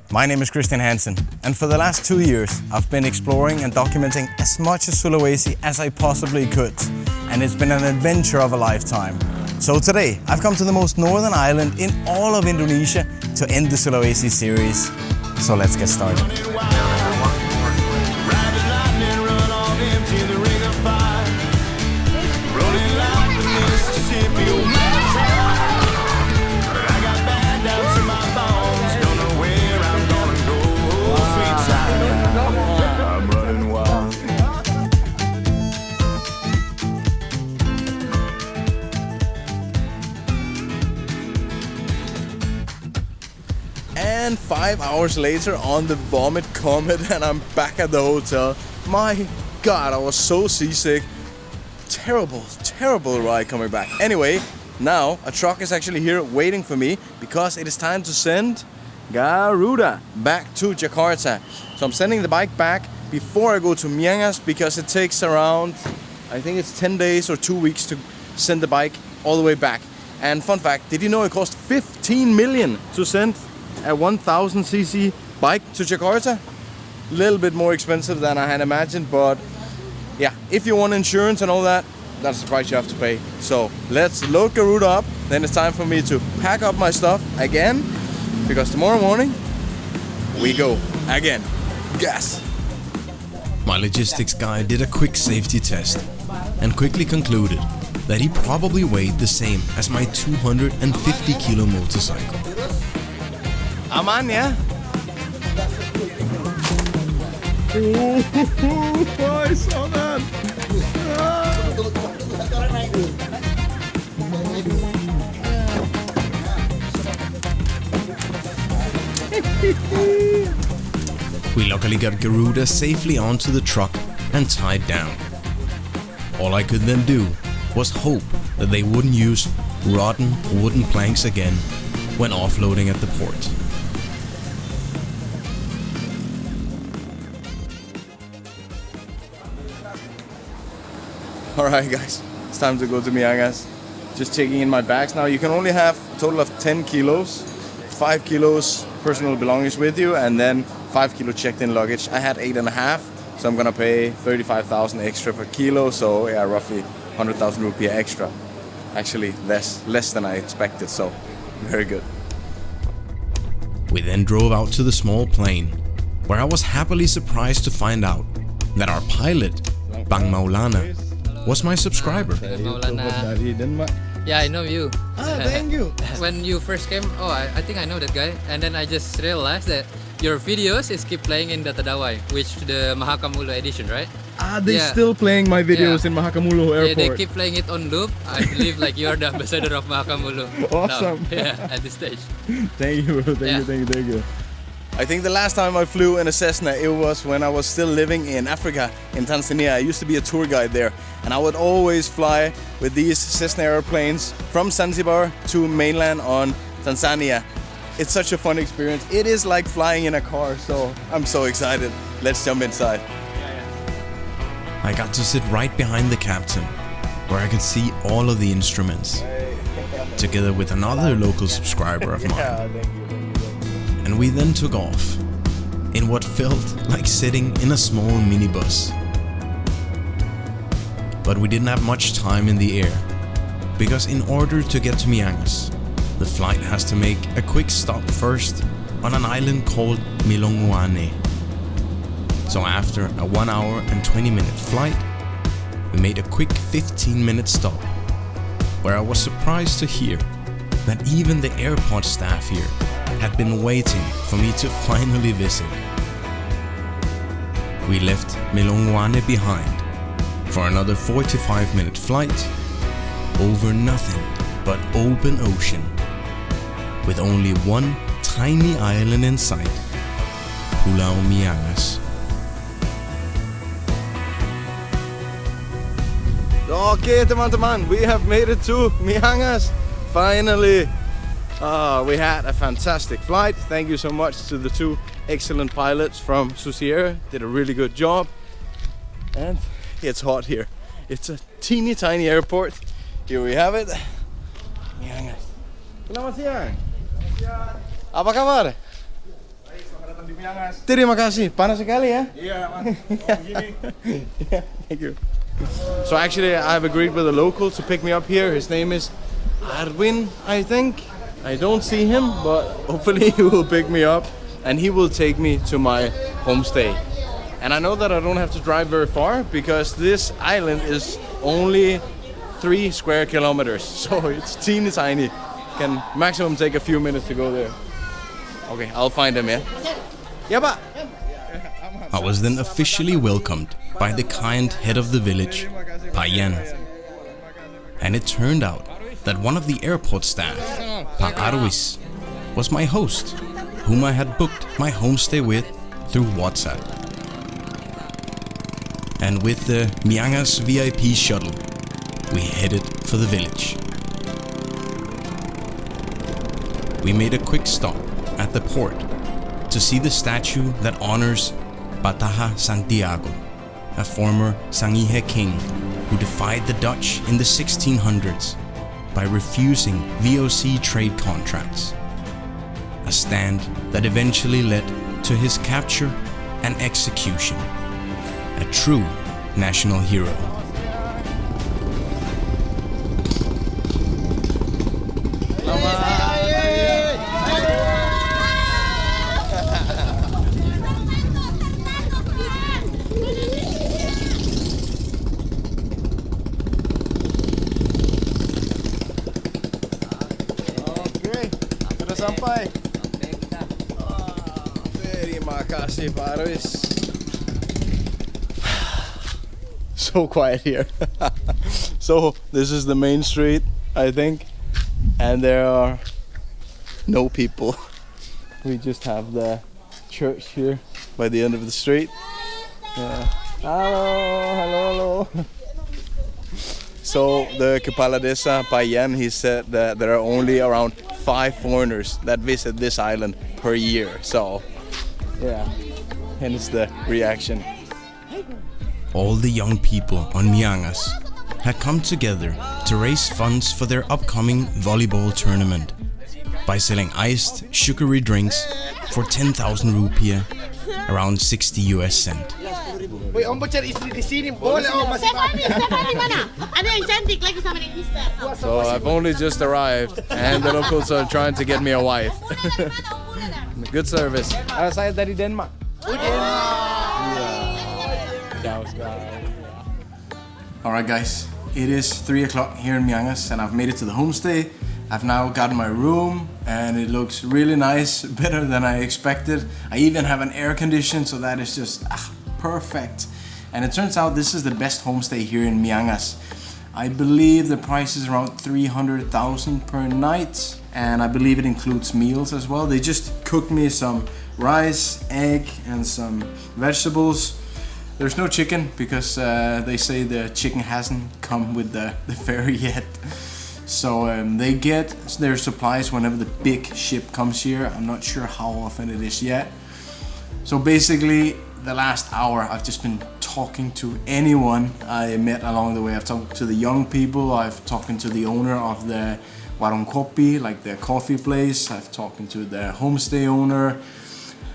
My name is Kristian Hansen, and for the last 2 years I've been exploring and documenting as much of Sulawesi as I possibly could, and it's been an adventure of a lifetime. So today I've come to the most northern island in all of Indonesia to end the Sulawesi series. So let's get started. And 5 hours later on the vomit comet and I'm back at the hotel. My God, I was so seasick. Terrible ride coming back. Anyway, now a truck is actually here waiting for me because it is time to send Garuda back to Jakarta. So I'm sending the bike back before I go to Miangas because it takes around, I think it's 10 days or 2 weeks to send the bike all the way back. And fun fact, did you know it cost 15 million to send a 1000cc bike to Jakarta? A little bit more expensive than I had imagined, but yeah, if you want insurance and all that, that's the price you have to pay. So let's load Garuda up, then it's time for me to pack up my stuff again, because tomorrow morning we go again. Gas! My logistics guy did a quick safety test and quickly concluded that he probably weighed the same as my 250 kilo motorcycle. Aman, yeah? I saw that! We luckily got Garuda safely onto the truck and tied down. All I could then do was hope that they wouldn't use rotten wooden planks again when offloading at the port. Alright guys, it's time to go to Miangas. Just checking in my bags now. You can only have a total of 10 kilos, 5 kilos personal belongings with you, and then 5 kilo checked in luggage. I had 8.5, so I'm gonna pay 35,000 extra per kilo, so yeah, roughly 100,000 rupiah extra. Actually less than I expected, so very good. We then drove out to the small plane, where I was happily surprised to find out that our pilot, Bang Maulana, was my subscriber. Maulana. Yeah, I know you. Ah, thank you. When you first came, I think I know that guy. And then I just realized that your videos is keep playing in Data Dawai, which the Mahakamulo edition, right? Ah, they still playing my videos in Mahakamulo Airport. Yeah, they keep playing it on loop. I believe like you are the ambassador of Mahakamulo. Awesome. Now. Yeah, at this stage. Thank you, bro. Thank you. I think the last time I flew in a Cessna, it was when I was still living in Africa, in Tanzania. I used to be a tour guide there, and I would always fly with these Cessna airplanes from Zanzibar to mainland on Tanzania. It's such a fun experience. It is like flying in a car, so I'm so excited. Let's jump inside. I got to sit right behind the captain, where I could see all of the instruments, together with another local subscriber of mine. And we then took off, in what felt like sitting in a small minibus. But we didn't have much time in the air, because in order to get to Miangas, the flight has to make a quick stop first on an island called Milonguane. So after a 1 hour and 20-minute flight, we made a quick 15-minute stop, where I was surprised to hear that even the airport staff here had been waiting for me to finally visit. We left Milonguane behind for another 45-minute flight over nothing but open ocean, with only one tiny island in sight, Pulau Miangas. Okay, teman-teman, we have made it to Miangas. Finally. We had a fantastic flight. Thank you so much to the two excellent pilots from Susier. Did a really good job. And it's hot here. It's a teeny tiny airport. Here we have it. Selamat siang. Apa kabar? datang di Miangas. Terima kasih. Panas sekali ya? Iya, Mas. Oh, begini. Yeah, thank you. So actually, I've agreed with a local to pick me up here. His name is Arwin, I think. I don't see him, but hopefully he will pick me up and he will take me to my homestay. And I know that I don't have to drive very far because this island is only 3 square kilometers, so it's teeny tiny. Can maximum take a few minutes to go there. Okay, I'll find him, yeah? Yeah, but I was then officially welcomed by the kind head of the village, Payan. And it turned out that one of the airport staff, Pa Arwis, was my host, whom I had booked my homestay with through WhatsApp. And with the Miangas VIP shuttle, we headed for the village. We made a quick stop at the port to see the statue that honors Bataha Santiago, a former Sangihe king who defied the Dutch in the 1600s by refusing VOC trade contracts, a stand that eventually led to his capture and execution, a true national hero. Sampai. Terima kasih Pak Arwis. So quiet here. So this is the main street, I think, and there are no people. We just have the church here by the end of the street. Hello. So the Kepala Desa Payan, he said that there are only around 5 foreigners that visit this island per year. So, yeah, hence the reaction. All the young people on Miangas had come together to raise funds for their upcoming volleyball tournament by selling iced, sugary drinks for 10,000 rupiah, around 60 US cent. Woi, Om cari istri di sini boleh Om masih. Stefani mana? Ada yang cantik lagi sama dengan Mister. So I've only just arrived and the locals are trying to get me a wife. Good service. Saya dari Denmark. Alright guys, it is 3 o'clock here in Miangas and I've made it to the homestay. I've now gotten my room and it looks really nice, better than I expected. I even have an air condition, so that is just perfect. And it turns out this is the best homestay here in Miangas. I believe the price is around 300,000 per night, and I believe it includes meals as well. They just cooked me some rice, egg, and some vegetables. There's no chicken because they say the chicken hasn't come with the ferry yet. So they get their supplies whenever the big ship comes here. I'm not sure how often it is yet. So basically, the last hour I've just been talking to anyone I met along the way. I've talked to the young people, I've talked to the owner of the Warung Kopi, like the coffee place. I've talked to the homestay owner.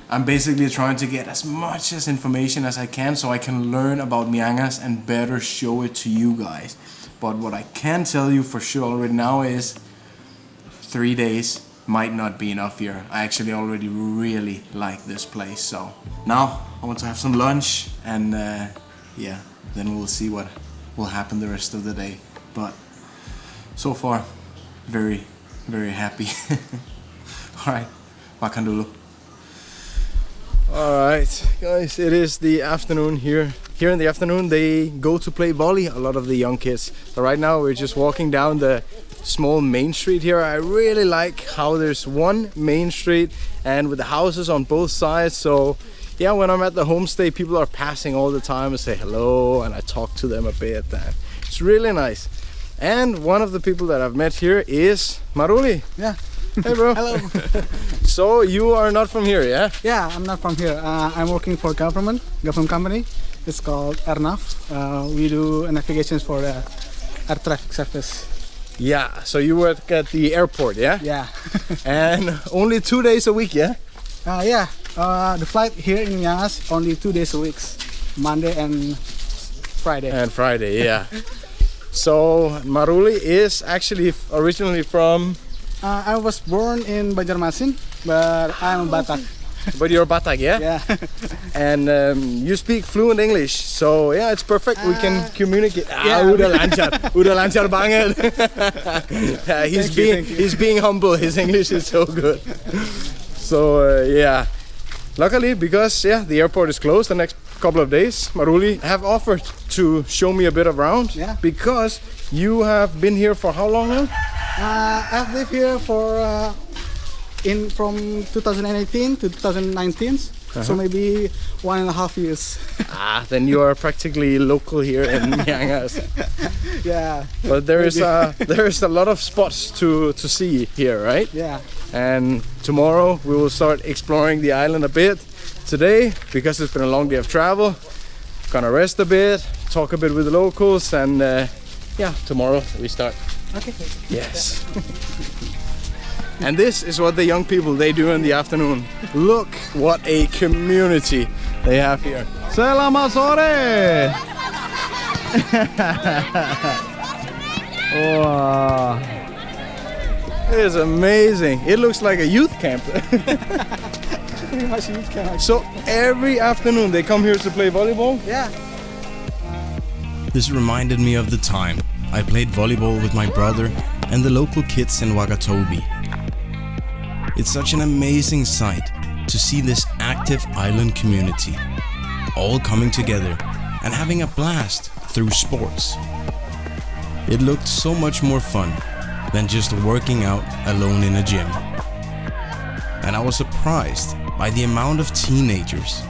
I'm basically trying to get as much as information as I can so I can learn about Miangas and better show it to you guys. But what I can tell you for sure already now is 3 days might not be enough here. I actually already really like this place. So now I want to have some lunch and yeah, then we'll see what will happen the rest of the day. But so far, very, very happy. Alright, makan dulu. Alright guys, it is the afternoon here. Here in the afternoon they go to play volley, a lot of the young kids. So right now we're just walking down the small main street here. I really like how there's one main street and with the houses on both sides. So yeah, when I'm at the homestay, people are passing all the time and say hello and I talk to them a bit. And it's really nice. And one of the people that I've met here is Maruli. Yeah. Hey bro. Hello. So you are not from here, yeah? Yeah, I'm not from here. I'm working for government company. It's called Airnav. We do navigations for the air traffic service. Yeah, so you work at the airport, yeah? Yeah. And only 2 days a week, yeah? Yeah, The flight here in Miangas only 2 days a week, Monday and Friday. And Friday, yeah. So Maruli is actually originally from... I was born in Banjarmasin, but I'm a Batak. But you're Batak, yeah? Yeah. And you speak fluent English, so yeah, it's perfect. We can communicate. yeah. Udah lancar banget. Yeah, he's being humble. His English is so good. So yeah, luckily because the airport is closed the next couple of days, Maruli have offered to show me a bit around. Yeah. Because you have been here for how long now? I've lived here for from 2018 to 2019, so maybe 1.5 years. Then you are practically local here in Miangas. Yeah. But there is a lot of spots to see here, right? Yeah. And tomorrow we will start exploring the island a bit. Today, because it's been a long day of travel, gonna rest a bit, talk a bit with the locals, and tomorrow we start. Okay. Yes. And this is what the young people they do in the afternoon. Look what a community they have here. Selamat sore. Wow. It is amazing. It looks like a youth camp. Pretty much youth camp. So every afternoon they come here to play volleyball? Yeah. This reminded me of the time I played volleyball with my brother and the local kids in Wakatobi. It's such an amazing sight to see this active island community, all coming together and having a blast through sports. It looked so much more fun than just working out alone in a gym. And I was surprised by the amount of teenagers.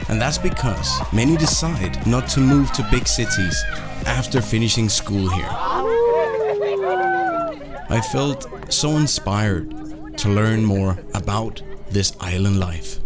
And that's because many decide not to move to big cities after finishing school here. I felt so inspired to learn more about this island life.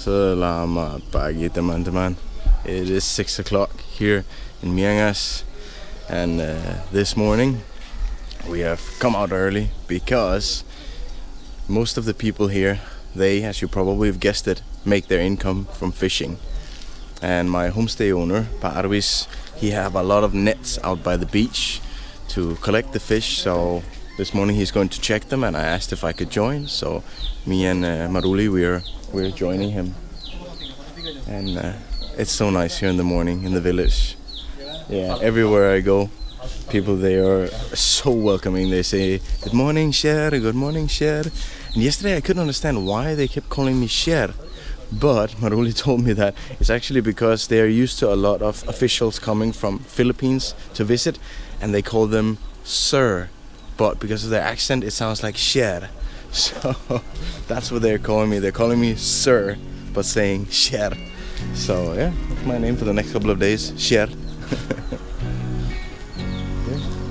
Selamat pagi teman-teman. It is 6 o'clock here in Miangas, and this morning we have come out early because most of the people here, they, as you probably have guessed it, make their income from fishing. And my homestay owner, Pa Arwis, he have a lot of nets out by the beach to collect the fish, so this morning he's going to check them, and I asked if I could join, so me and Maruli, we're joining him. And it's so nice here in the morning in the village. Yeah, everywhere I go, people, they are so welcoming. They say, good morning, Sher, good morning, Sher. And yesterday I couldn't understand why they kept calling me Sher. But Maruli told me that it's actually because they are used to a lot of officials coming from Philippines to visit, and they call them Sir. But because of their accent, it sounds like Sher. So that's what they're calling me. They're calling me Sir, but saying Sher. So yeah, that's my name for the next couple of days, Sher.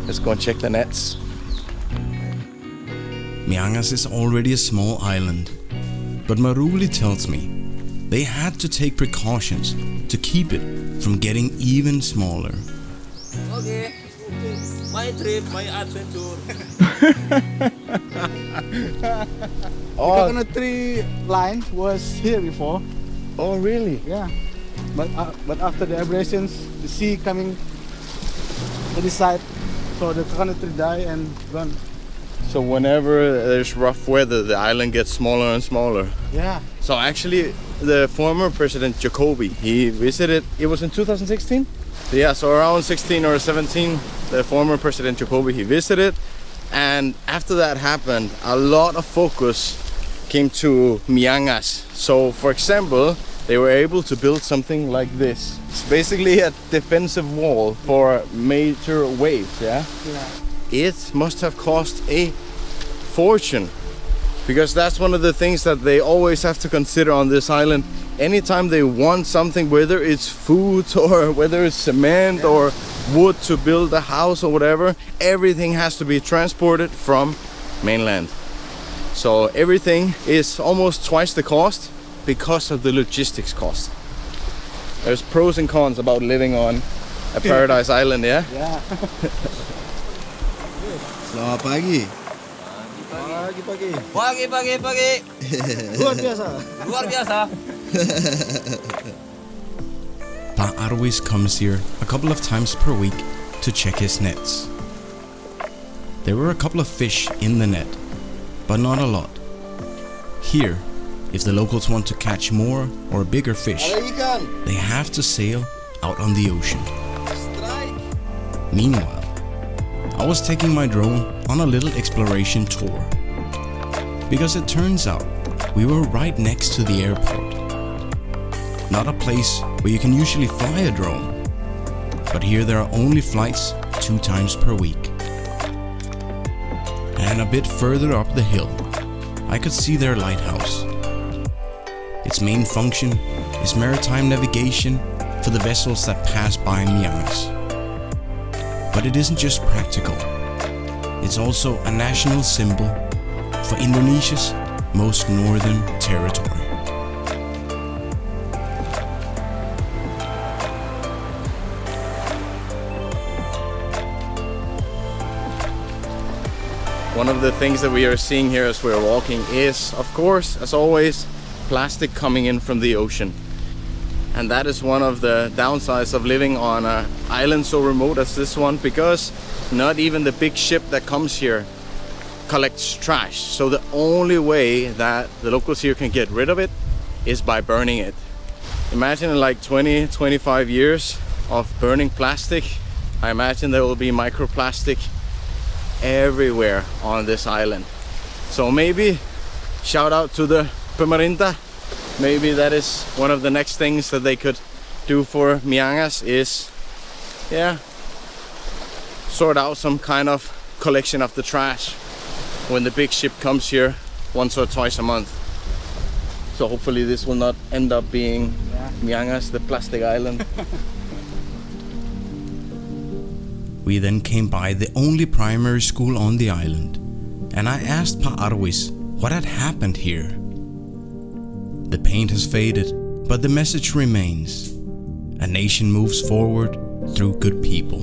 Let's go and check the nets. Miangas is already a small island, but Maruli tells me they had to take precautions to keep it from getting even smaller. Okay. My trip, my adventure. The coconut tree line was here before. Oh really? Yeah. But after the abrasions, the sea coming to this side, so the coconut tree die and gone. So whenever there's rough weather, the island gets smaller and smaller. Yeah. So actually, the former President Jacobi, he visited, it was in 2016? Yeah, so around 16 or 17, the former President Jacobi, he visited. And after that happened, a lot of focus came to Miangas. So for example, they were able to build something like this. It's basically a defensive wall for major waves, yeah? Yeah. It must have cost a fortune, because that's one of the things that they always have to consider on this island. Anytime they want something, whether it's food or whether it's cement or wood to build a house or whatever, everything has to be transported from mainland. So everything is almost twice the cost because of the logistics cost. There's pros and cons about living on a paradise island, yeah? Yeah. Selamat pagi. Pagi. Luar biasa. Luar biasa. Pa Arwis comes here a couple of times per week to check his nets. There were a couple of fish in the net, but not a lot. Here, if the locals want to catch more or bigger fish, they have to sail out on the ocean. Meanwhile, I was taking my drone on a little exploration tour. Because it turns out we were right next to the airport. Not a place where you can usually fly a drone, but here there are only flights 2 times per week. And a bit further up the hill, I could see their lighthouse. Its main function is maritime navigation for the vessels that pass by Miangas. But it isn't just practical, it's also a national symbol for Indonesia's most northern territory. One of the things that we are seeing here as we're walking is, of course, as always, plastic coming in from the ocean. And that is one of the downsides of living on an island so remote as this one, because not even the big ship that comes here collects trash. So the only way that the locals here can get rid of it is by burning it. Imagine in like 20-25 years of burning plastic, I imagine there will be microplastic everywhere on this island. So maybe shout out to the pemerintah. Maybe that is one of the next things that they could do for Miangas is, yeah, sort out some kind of collection of the trash when the big ship comes here once or twice a month. So hopefully this will not end up being Miangas, the plastic island. We then came by the only primary school on the island, and I asked Pa Arwis what had happened here. The paint has faded, but the message remains. A nation moves forward through good people.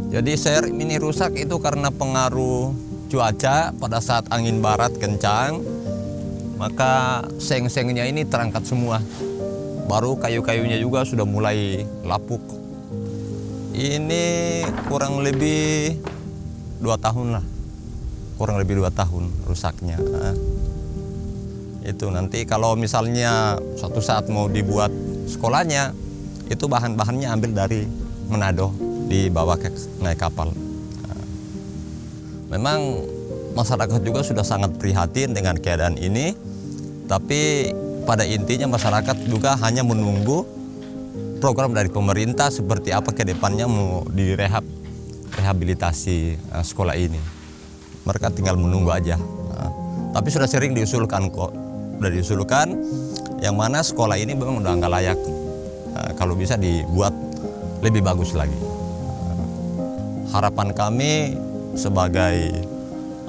Jadi serep ini rusak itu karena pengaruh cuaca pada saat angin barat kencang, maka seng-sengnya ini terangkat semua. Baru kayu-kayunya juga sudah mulai lapuk. Ini kurang lebih 2 tahun lah. Kurang lebih 2 tahun rusaknya. Itu nanti kalau misalnya suatu saat mau dibuat sekolahnya, itu bahan-bahannya ambil dari Manado, dibawa naik kapal. Memang masyarakat juga sudah sangat prihatin dengan keadaan ini, tapi pada intinya masyarakat juga hanya menunggu program dari pemerintah seperti apa ke depannya mau rehabilitasi sekolah ini. Mereka tinggal menunggu aja. Tapi sudah sering diusulkan kok. Sudah diusulkan yang mana sekolah ini memang udah nggak layak. Kalau bisa dibuat lebih bagus lagi. Harapan kami sebagai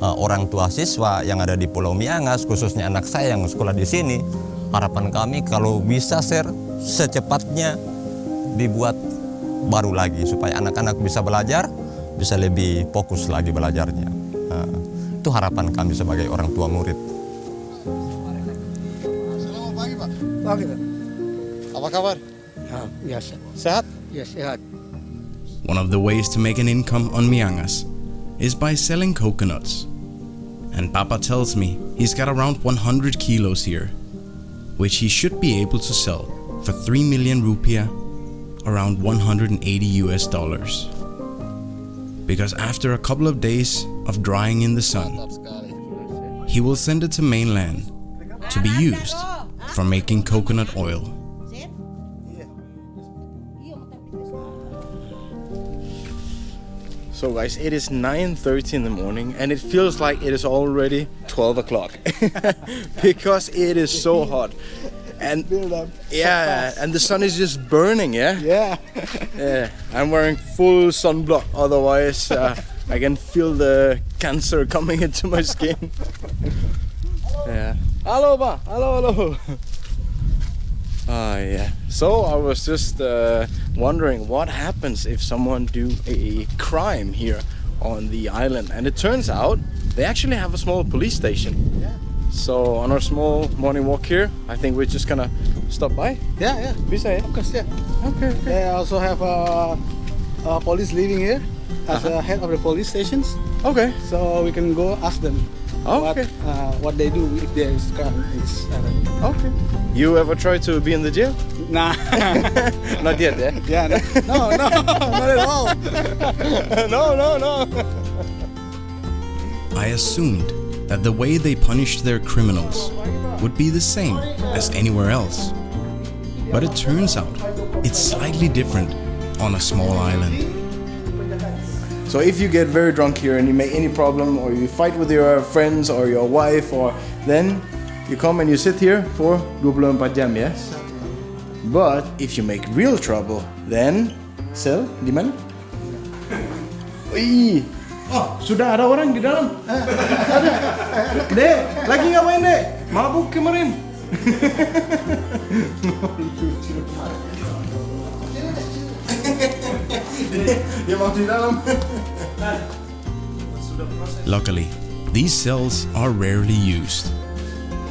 orang tua siswa yang ada di Pulau Miangas, khususnya anak saya yang sekolah di sini, harapan kami kalau bisa secepatnya dibuat baru lagi supaya anak-anak bisa belajar, bisa lebih fokus lagi belajarnya. Itu harapan kami sebagai orang tua murid. Selamat pagi, Pak. Pagi, Pak. Apa kabar? Ya, biasa. Sehat? Ya, sehat. One of the ways to make an income on Miangas is by selling coconuts. And Papa tells me he's got around 100 kilos here, which he should be able to sell for 3 million rupiah, around $180. Because after a couple of days of drying in the sun, he will send it to mainland to be used for making coconut oil. So guys, it is 9:30 in the morning and it feels like it is already 12 o'clock because it is so hot. And build up. yeah, and the sun is just burning. Yeah. Yeah. Yeah. I'm wearing full sunblock. Otherwise, I can feel the cancer coming into my skin. Yeah. Hello, ba. Hello. Yeah. So I was just wondering what happens if someone do a crime here on the island, and it turns out they actually have a small police station. Yeah. So on our small morning walk here, I think we're just gonna stop by. Yeah. Bisa ya? Of course, yeah. Okay. They also have police living here as a head of the police stations, Okay. so we can go ask them Okay. what they do if there is crime. Okay. You ever try to be in the jail? Nah. Not yet, yeah? Yeah. No, not at all. No. I assumed that the way they punished their criminals would be the same as anywhere else. But it turns out it's slightly different on a small island. So if you get very drunk here and you make any problem, or you fight with your friends or your wife, or then you come and you sit here for 24 jam, yes? But if you make real trouble, then sel di mana? Wih, oh sudah ada orang di dalam. Ada. Dek, lagi ngapain dek? Mabuk kemarin. Dia mau di dalam. Luckily, these cells are rarely used.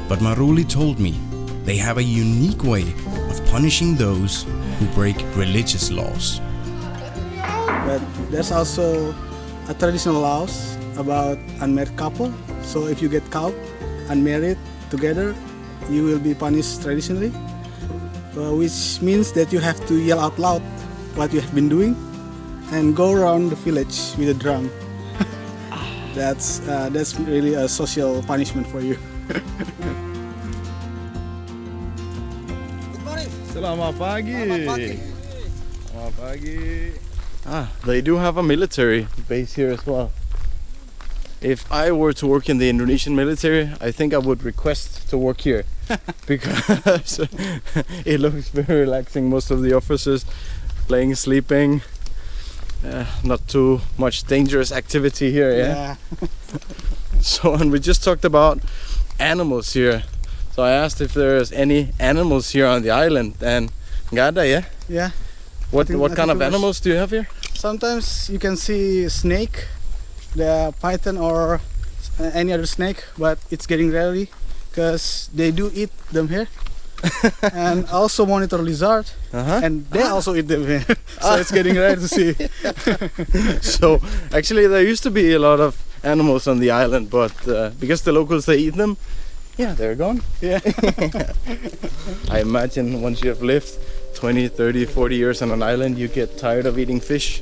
But Maruli told me they have a unique way of punishing those who break religious laws. But there's also a traditional laws about unmarried couple. So if you get caught unmarried together, you will be punished traditionally, which means that you have to yell out loud what you have been doing and go around the village with a drum. That's really a social punishment for you. Selamat pagi. Selamat pagi. They do have a military base here as well. If I were to work in the Indonesian military, I think I would request to work here because it looks very relaxing. Most of the officers playing, sleeping, not too much dangerous activity here. Yeah. So, and we just talked about animals here. So I asked if there's any animals here on the island, and nggak ada, yeah? Yeah. What kind of animals do you have here? Sometimes you can see snake, the python or any other snake, but it's getting rarely because they do eat them here. And also monitor lizard, and they also eat them here. So it's getting rare to see. So actually there used to be a lot of animals on the island, but because the locals they eat them, yeah, they're gone. Yeah. I imagine once you have lived 20, 30, 40 years on an island, you get tired of eating fish.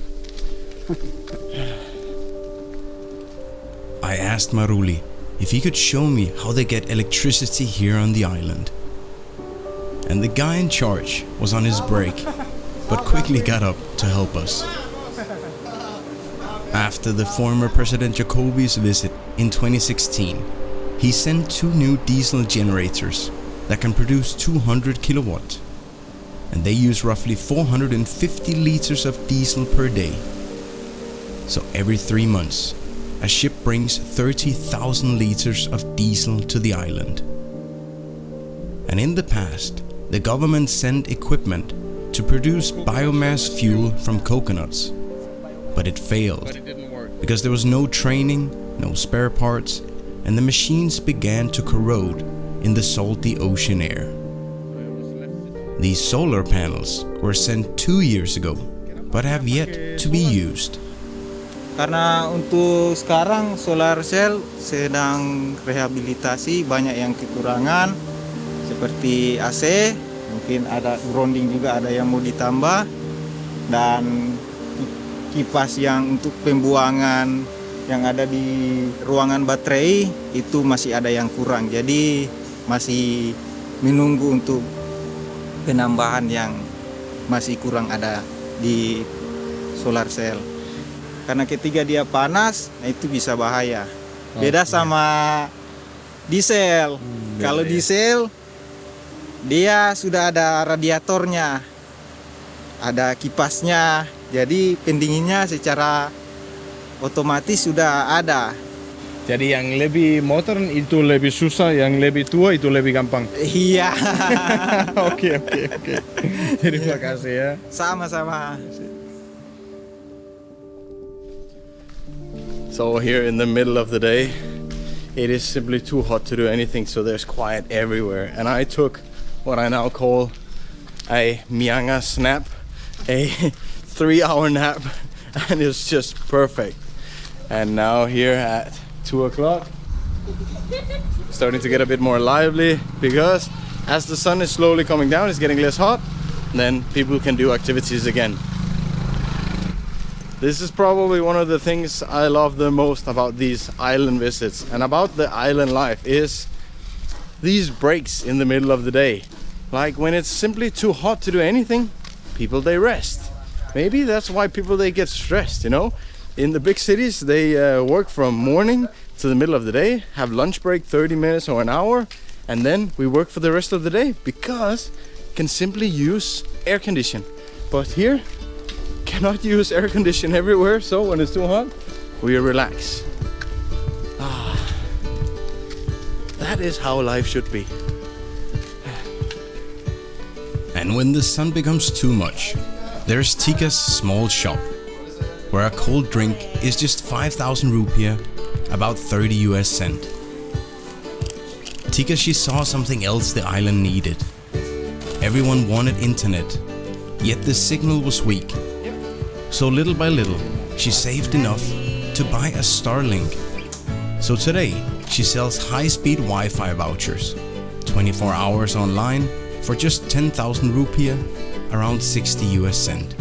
I asked Maruli if he could show me how they get electricity here on the island. And the guy in charge was on his break, but quickly got up to help us. After the former President Jacobi's visit in 2016, he sent 2 new diesel generators that can produce 200 kilowatt, and they use roughly 450 liters of diesel per day. So every 3 months, a ship brings 30,000 liters of diesel to the island. And in the past, the government sent equipment to produce biomass fuel from coconuts, but it failed because there was no training, no spare parts, and the machines began to corrode in the salty ocean air. These solar panels were sent 2 years ago, but have yet to be used. Karena untuk sekarang solar cell sedang rehabilitasi, banyak yang kekurangan seperti AC, mungkin ada grounding juga ada yang mau ditambah, dan kipas yang untuk pembuangan yang ada di ruangan baterai itu masih ada yang kurang, jadi masih menunggu untuk penambahan yang masih kurang ada di solar cell. Karena ketika dia panas, nah itu bisa bahaya. Beda sama diesel. Kalau diesel Dia sudah ada radiatornya, ada kipasnya, jadi pendinginnya secara otomatis sudah ada. Jadi yang lebih modern itu lebih susah, yang lebih tua itu lebih gampang. Iya. Oke. Terima kasih ya. Sama-sama. So here in the middle of the day, it is simply too hot to do anything, so there's quiet everywhere. And I took what I now call a Miangas nap, a 3-hour nap, and it's just perfect. And now here at 2 o'clock, starting to get a bit more lively, because as the sun is slowly coming down, it's getting less hot, then people can do activities again. This is probably one of the things I love the most about these island visits and about the island life is these breaks in the middle of the day. Like when it's simply too hot to do anything, people they rest. Maybe that's why people they get stressed, you know. In the big cities they work from morning to the middle of the day, have lunch break 30 minutes or an hour, and then we work for the rest of the day because can simply use air condition. But here cannot use air condition everywhere, so when it's too hot we relax. That is how life should be. And when the sun becomes too much, there's Tika's small shop, where a cold drink is just 5,000 rupiah, about 30 US cent. Tika, she saw something else the island needed. Everyone wanted internet, yet the signal was weak. So little by little, she saved enough to buy a Strolling. So today, she sells high-speed Wi-Fi vouchers, 24 hours online for just 10,000 rupiah, around 60 US cent.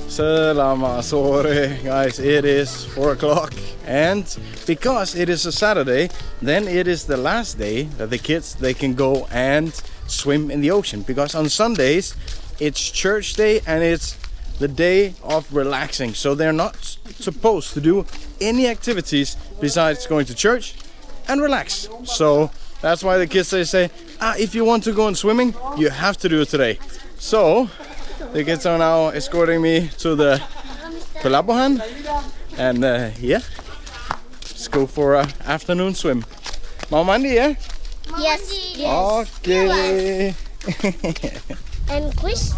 Selamat sore, guys. It is 4 o'clock, and because it is a Saturday, then it is the last day that the kids they can go and swim in the ocean. Because on Sundays, it's church day and it's the day of relaxing. So they're not supposed to do any activities besides going to church and relax. So that's why the kids they say, if you want to go on swimming, you have to do it today. So the kids are now escorting me to the pelabuhan, and yeah, let's go for an afternoon swim. Mau mandi ya? Yes. Okay. And Chris?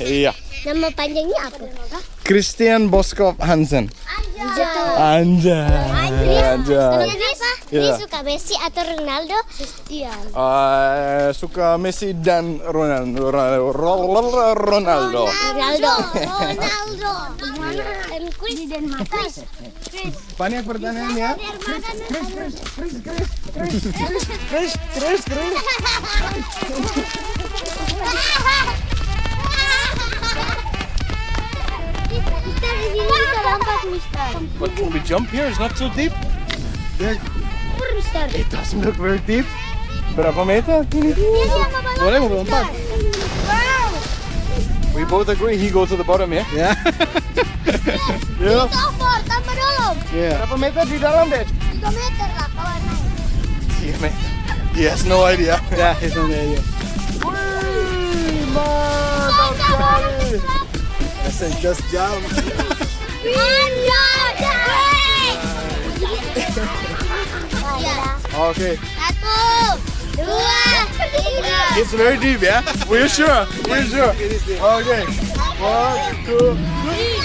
Iya. Nama panjangnya apa? Kristian Boskop Hansen. Anjay. Chris suka Messi atau Ronaldo? Kristian. Suka Messi dan Ronaldo. And Chris. Banyak pertanyaannya. Chris. But can we jump here? It's not too deep. It doesn't look very deep. Berapa meter? Boleh melompat. We both agree he go to the bottom ya. Yeah. Yeah. Tambah dalam. Yeah. Berapa meter di dalam deh? 3 meter lah kalau naik. 3 meter. He has no idea. Yeah, he's no idea. Mantap sekali. I said just jump. Okay. 1, 2, 3. It's very deep, yeah? We're sure. Okay. 1, 2, 3.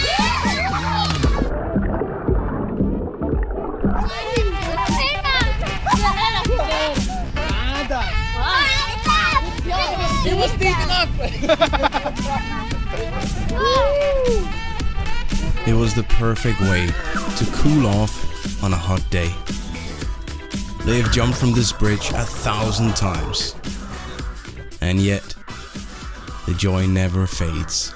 It was deep enough. It was the perfect way to cool off on a hot day. They have jumped from this bridge 1,000 times, and yet the joy never fades.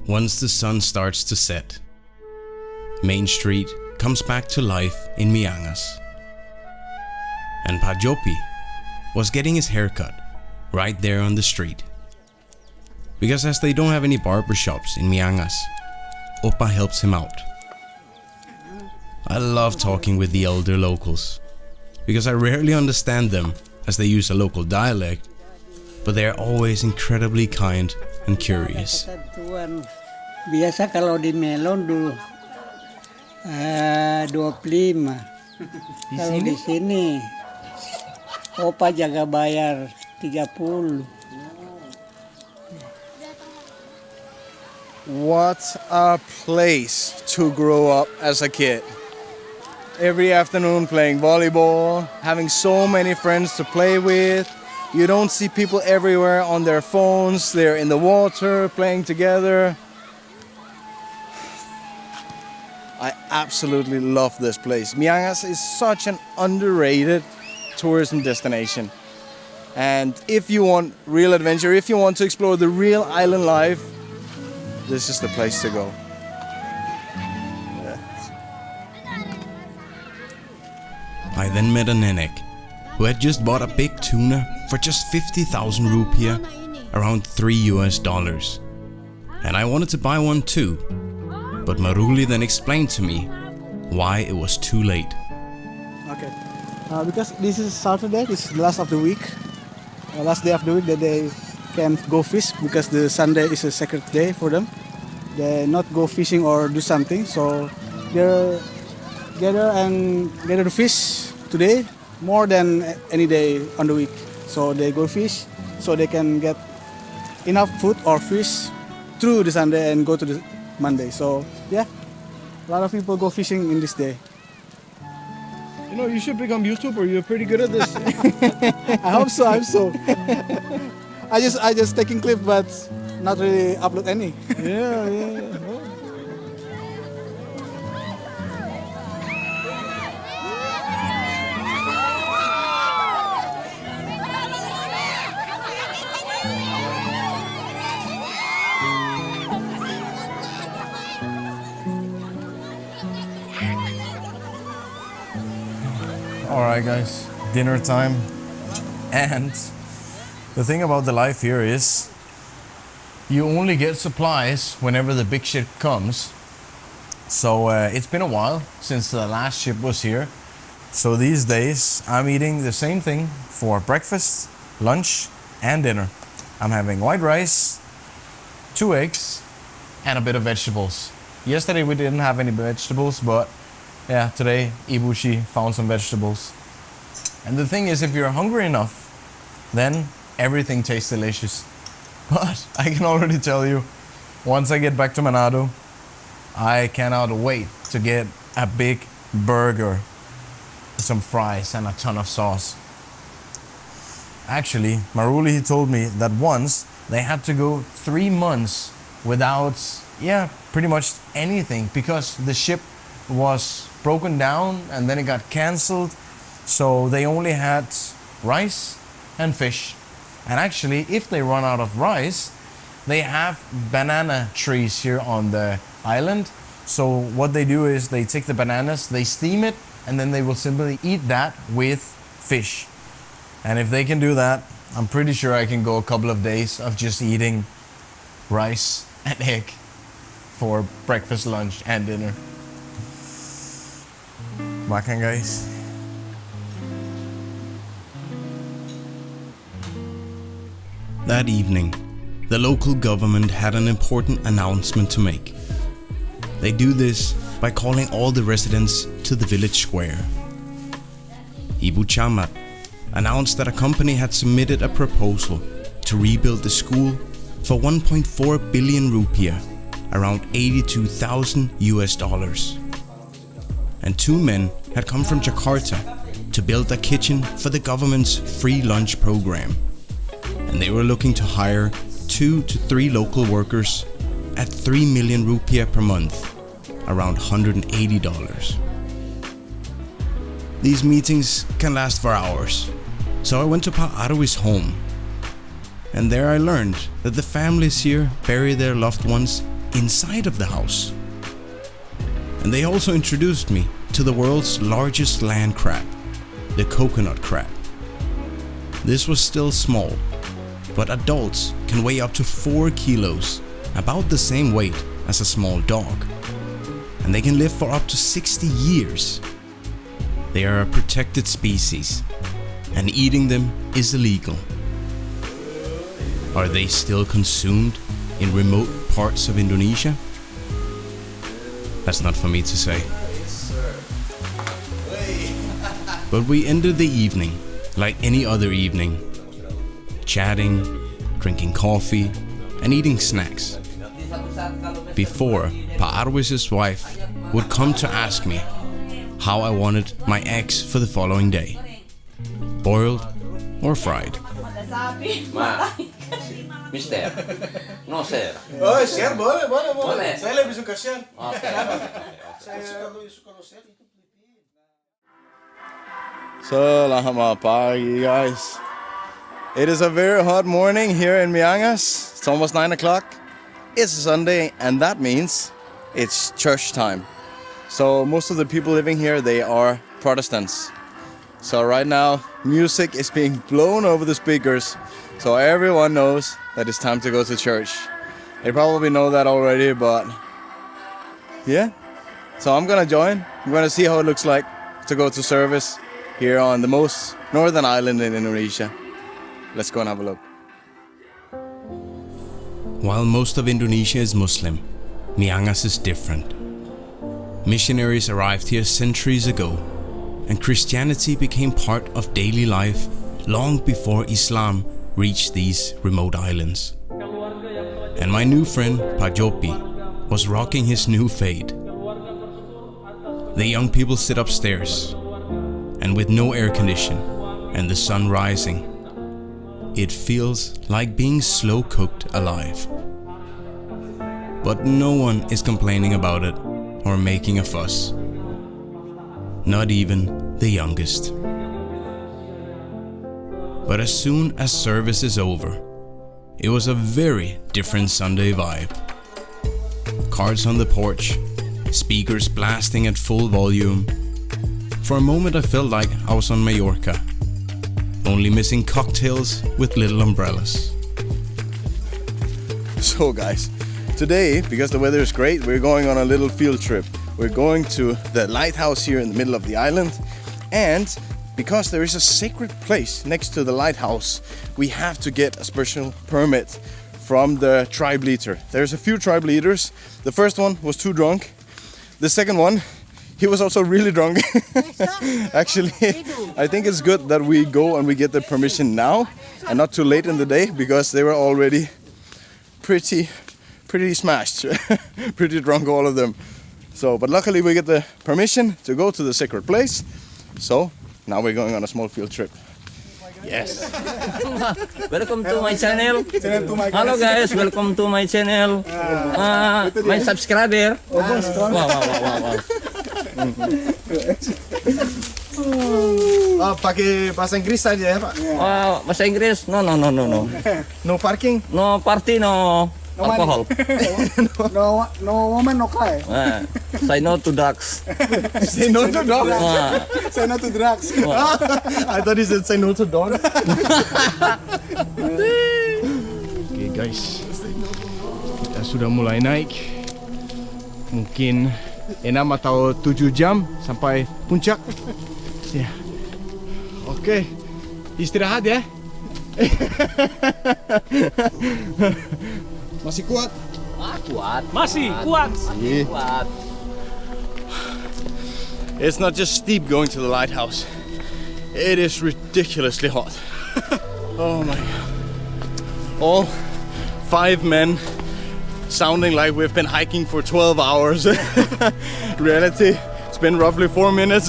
Once the sun starts to set, Main Street comes back to life in Miangas. And Pajopi was getting his haircut right there on the street. Because as they don't have any barber shops in Miangas, Opa helps him out. I love talking with the elder locals, because I rarely understand them as they use a local dialect, but they are always incredibly kind and curious. Tuan, biasa kalau di melon dulu 25. Kalau di sini opa jaga bayar 30. What a place to grow up as a kid. Every afternoon playing volleyball, having so many friends to play with. You don't see people everywhere on their phones. They're in the water playing together. I absolutely love this place. Miangas is such an underrated tourism destination. And if you want real adventure, if you want to explore the real island life, this is the place to go. I then met a Nenek who had just bought a big tuna for just 50,000 rupiah, around $3. And I wanted to buy one too, but Maruli then explained to me why it was too late. Okay, because this is Saturday, this is the last of the week, last day of the week that they can go fish, because the Sunday is a sacred day for them. They not go fishing or do something, so they're gather to fish today more than any day on the week. So they go fish so they can get enough food or fish through the Sunday and go to the Monday. So yeah, a lot of people go fishing in this day. You know, you should become YouTuber. You're pretty good at this. I hope so. I just taking clip, but not really upload any. Yeah. Alright guys, dinner time. And the thing about the life here is you only get supplies whenever the big ship comes. So it's been a while since the last ship was here. So these days I'm eating the same thing for breakfast, lunch and dinner. I'm having white rice, 2 eggs and a bit of vegetables. Yesterday we didn't have any vegetables, but yeah, today Ibushi found some vegetables. And the thing is, if you're hungry enough, then everything tastes delicious. But I can already tell you, once I get back to Manado, I cannot wait to get a big burger, some fries and a ton of sauce. Actually, Maruli told me that once they had to go 3 months without, pretty much anything, because the ship was broken down and then it got cancelled. So they only had rice and fish. And actually, if they run out of rice, they have banana trees here on the island. So what they do is they take the bananas, they steam it, and then they will simply eat that with fish. And if they can do that, I'm pretty sure I can go a couple of days of just eating rice and egg for breakfast, lunch and dinner. Makan guys. That evening, the local government had an important announcement to make. They do this by calling all the residents to the village square. Ibu Camat announced that a company had submitted a proposal to rebuild the school for 1.4 billion rupiah, around $82,000. And 2 men had come from Jakarta to build a kitchen for the government's free lunch program. And they were looking to hire 2 to 3 local workers at 3 million rupiah per month, around $180. These meetings can last for hours, so I went to Pa Arwi's home. And there I learned that the families here bury their loved ones inside of the house. And they also introduced me to the world's largest land crab, the coconut crab. This was still small, but adults can weigh up to 4 kilos, about the same weight as a small dog. and they can live for up to 60 years. They are a protected species, and eating them is illegal. Are they still consumed in remote parts of Indonesia? That's not for me to say. But we ended the evening like any other evening, chatting, drinking coffee, and eating snacks. Before Pa Arwis's wife would come to ask me how I wanted my eggs for the following day, boiled or fried. Mister, no share. Oh, share boleh. Saya lebih suka share. Saya suka share itu Filipin. Selamat pagi, guys. It is a very hot morning here in Miangas. It's almost 9 o'clock. It's a Sunday, and that means it's church time. So most of the people living here, they are Protestants. So right now, music is being blown over the speakers. So everyone knows that it's time to go to church. They probably know that already, but yeah. So I'm gonna join. I'm gonna see how it looks like to go to service here on the most northern island in Indonesia. Let's go and have a look. While most of Indonesia is Muslim, Miangas is different. Missionaries arrived here centuries ago, and Christianity became part of daily life long before Islam reached these remote islands. And my new friend Pajopi was rocking his new fade. The young people sit upstairs, and with no air condition and the sun rising, it feels like being slow cooked alive. But no one is complaining about it or making a fuss. Not even the youngest. But as soon as service is over, it was a very different Sunday vibe. Cards on the porch, speakers blasting at full volume. For a moment I felt like I was on Mallorca, only missing cocktails with little umbrellas. So guys, today, because the weather is great, we're going on a little field trip. We're going to the lighthouse here in the middle of the island, and because there is a sacred place next to the lighthouse, we have to get a special permit from the tribe leader. There's a few tribe leaders. The first one was too drunk. The second one, he was also really drunk. Actually, I think it's good that we go and we get the permission now and not too late in the day, because they were already pretty smashed, pretty drunk, all of them. So, but luckily we get the permission to go to the sacred place. So now we're going on a small field trip. Yes. Welcome to my channel. Hello guys, welcome to my channel. My subscriber. Wow. Oh, pakai bahasa Inggris saja ya, Pak? Bahasa Inggris? No. No parking? No party, no alcohol. No woman, no cry. Say no to drugs. Say no to dogs? Say no to drugs. I thought he said say no to dogs. Okay guys, kita sudah mulai naik. Mungkin 6 atau 7 jam sampai puncak. Ya. Oke, istirahat ya. Masih kuat? Kuat. Masih kuat. Kuat. It's not just steep going to the lighthouse. It is ridiculously hot. Oh my god. All 5 men sounding like we've been hiking for 12 hours. Reality, it's been roughly 4 minutes.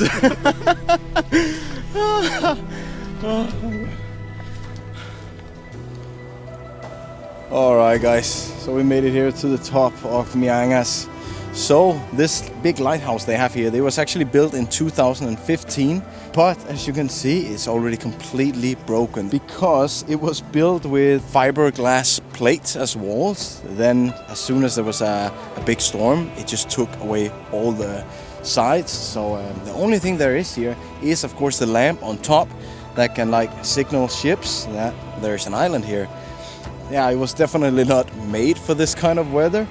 Alright guys, so we made it here to the top of Miangas. So this big lighthouse they have here, they was actually built in 2015, but as you can see, it's already completely broken because it was built with fiberglass plates as walls. Then as soon as there was a big storm, it just took away all the sides. So the only thing there is here is of course the lamp on top that can like signal ships that there's an island here. Yeah, it was definitely not made for this kind of weather.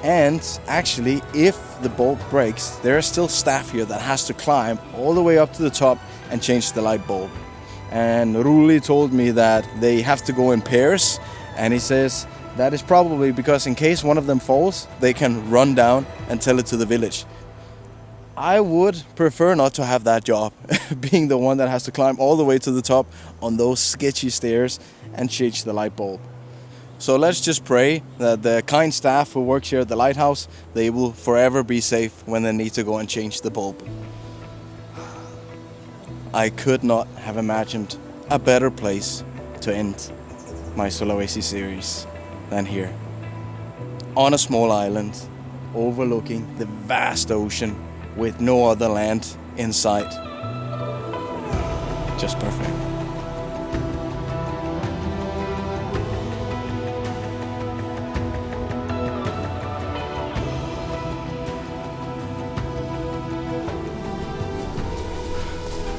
And actually, if the bulb breaks, there are still staff here that has to climb all the way up to the top and change the light bulb. And Ruli told me that they have to go in pairs, and he says that is probably because in case one of them falls, they can run down and tell it to the village. I would prefer not to have that job, being the one that has to climb all the way to the top on those sketchy stairs and change the light bulb. So let's just pray that the kind staff who works here at the lighthouse, they will forever be safe when they need to go and change the bulb. I could not have imagined a better place to end my Sulawesi series than here. On a small island, overlooking the vast ocean with no other land in sight. Just perfect.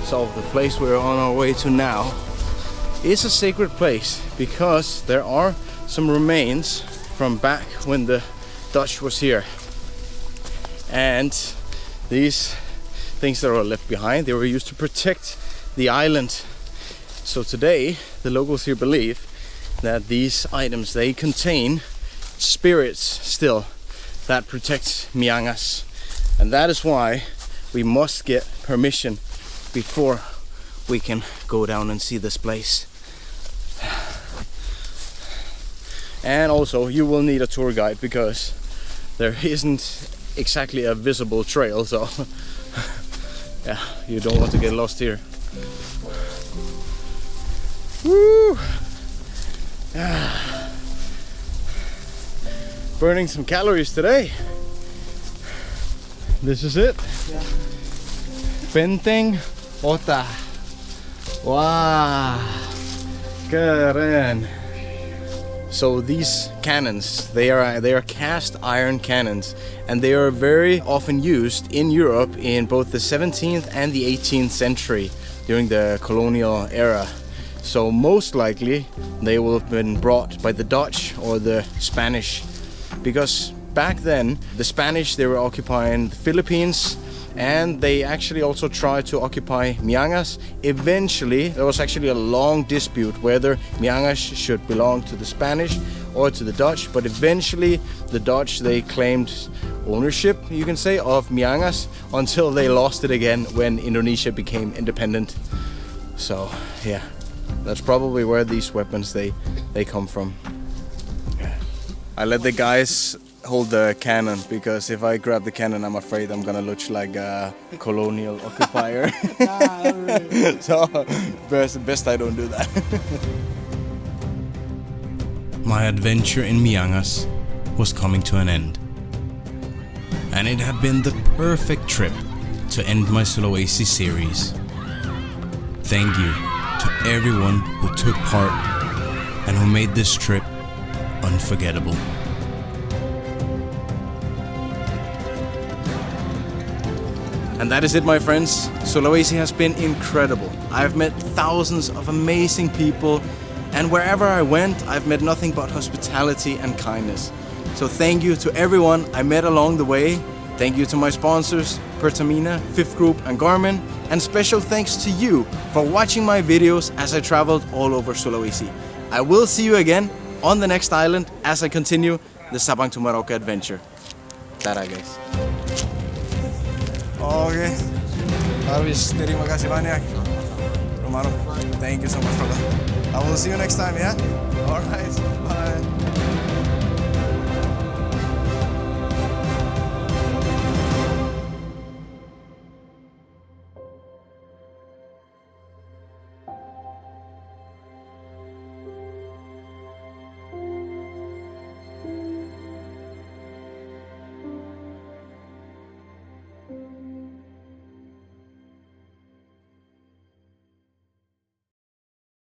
So the place we're on our way to now is a sacred place because there are some remains from back when the Dutch was here. And these things that are left behind, they were used to protect the island. So today, the locals here believe that these items, they contain spirits still that protect Miangas. And that is why we must get permission before we can go down and see this place. And also, you will need a tour guide because there isn't exactly a visible trail, so yeah, you don't want to get lost here. Woo! Burning some calories today. This is it. Yeah. Benteng Ota. Wow, keren. So these cannons, they are cast iron cannons, and they are very often used in Europe in both the 17th and the 18th century during the colonial era. So most likely they will have been brought by the Dutch or the Spanish, because back then the Spanish, they were occupying the Philippines, and they actually also tried to occupy Miangas. Eventually, there was actually a long dispute whether Miangas should belong to the Spanish or to the Dutch, but eventually the Dutch, they claimed ownership, you can say, of Miangas until they lost it again when Indonesia became independent. So yeah, that's probably where these weapons they come from. I let the guys hold the cannon because if I grab the cannon, I'm afraid I'm gonna look like a colonial occupier. So best I don't do that. My adventure in Miangas was coming to an end, and it had been the perfect trip to end my Sulawesi series. Thank you to everyone who took part and who made this trip unforgettable. And that is it, my friends. Sulawesi has been incredible. I've met thousands of amazing people, and wherever I went, I've met nothing but hospitality and kindness. So thank you to everyone I met along the way. Thank you to my sponsors, Pertamina, Fifth Group and Garmin. And special thanks to you for watching my videos as I traveled all over Sulawesi. I will see you again on the next island as I continue the Sabang to Merauke adventure. Dadah guys. Oke, Arwis, terima kasih banyak. Romano, thank you so much for that. I will see you next time, yeah? Alright.